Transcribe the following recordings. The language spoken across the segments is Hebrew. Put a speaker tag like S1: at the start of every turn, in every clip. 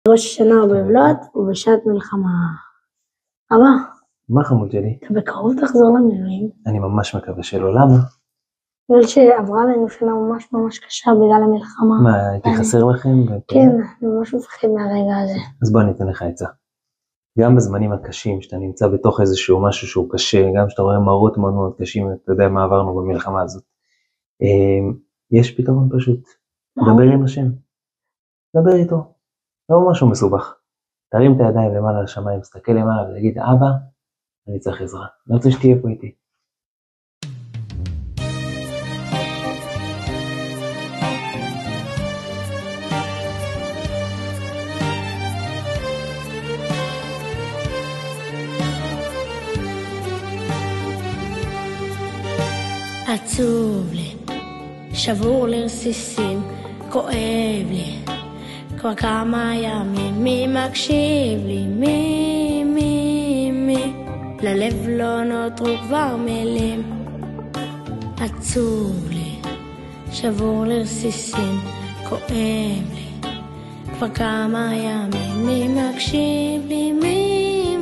S1: ראש השנה ובבלוט ובשעת מלחמה. אבא,
S2: מה חמוד שלי?
S1: אתה בקרוב תחזור למילואים?
S2: אני ממש מקווה שלא, למה?
S1: בגלל שעברה לנו שנה ממש קשה בגלל המלחמה.
S2: מה, הייתי חסר לכם?
S1: כן, אני ממש מפחד מהרגע הזה.
S2: אז בוא אני אתן לך עצה. גם בזמנים הקשים, שאתה נמצא בתוך איזשהו משהו שהוא קשה, גם שאתה רואה מראות מאוד קשים, אתה יודע מה עברנו במלחמה הזאת. יש פתרון פשוט. דבר עם השם. דבר איתו. לא משהו מסובך. תרים את הידיים למעלה לשמיים, תסתכל למעלה ולהגיד, אבא, אני צריך עזרה. אני רוצה שתהיה פה איתי.
S3: עצוב לי, שבור לרסיסים, כואב לי, כבר כמה ימים, מי מקשיב לי, מי, ללב לא נותרו כבר מילים. עצוב לי, שבור לרסיסים, כואב לי, כבר כמה ימים, מי מקשיב לי, מי,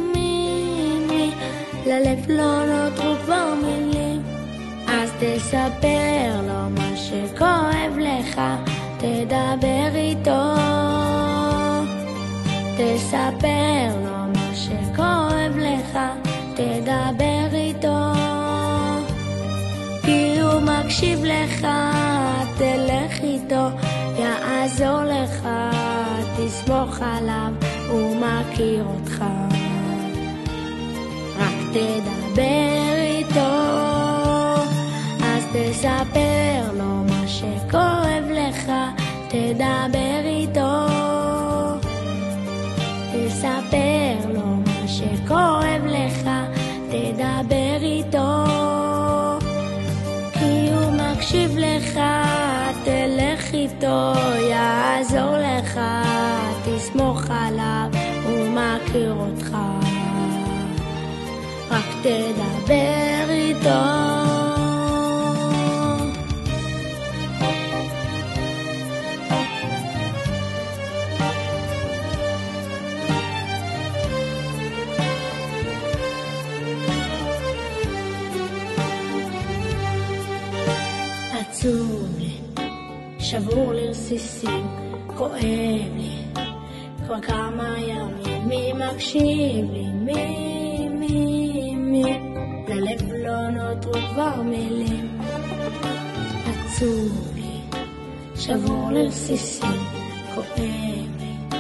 S3: ללב לא נותרו כבר מילים. אז תספר לו מה שכואב לך, תדבר איתו. תספר לו מה שכואב לך, תדבר איתו. כי הוא מקשיב לך, תלך איתו, יעזור לך, תסמוך עליו, הוא מכיר אותך. רק תדבר איתו. תספר לו מה שכואב לך, תדבר איתו. תספר לו מה שכואב לך, תדבר איתו. כי הוא מקשיב לך, תלך איתו, יעזור לך, תסמוך עליו, הוא מכיר אותך. רק תדבר איתו. עצוב לי, שבור לרסיסים, כואב לי, כבר כמה ימים, מי מקשיב לי, מי, ללב לא נותרו כבר מילים. עצוב לי, שבור לרסיסים, כואב לי,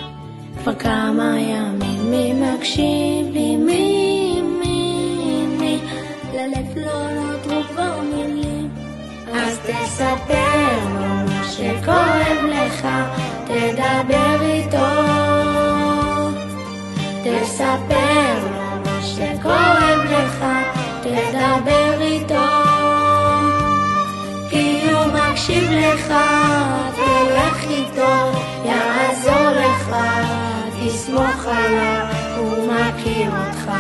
S3: כבר כמה ימים, מי מקשיב לי, מי, ללב לא נותרו כבר מילים. אז תספר לו מה שכואב לך, תדבר איתו. תספר לו מה שכואב לך, תדבר איתו. כי הוא מקשיב לך, תלך איתו, יעזור לך, תסמוך עליו, הוא מכיר אותך.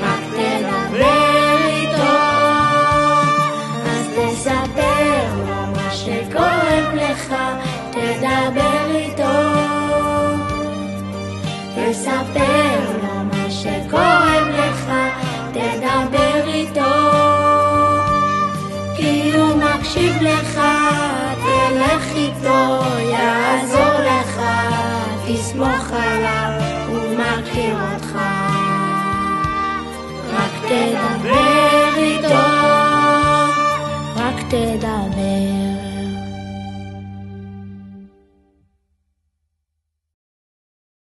S3: רק תדבר איתו. תספר לו מה שכואב לך, תדבר איתו. תספר לו מה שכואב לך, תדבר איתו. כי הוא מקשיב לך, תלך איתו, יעזור לך, תסמוך עליו,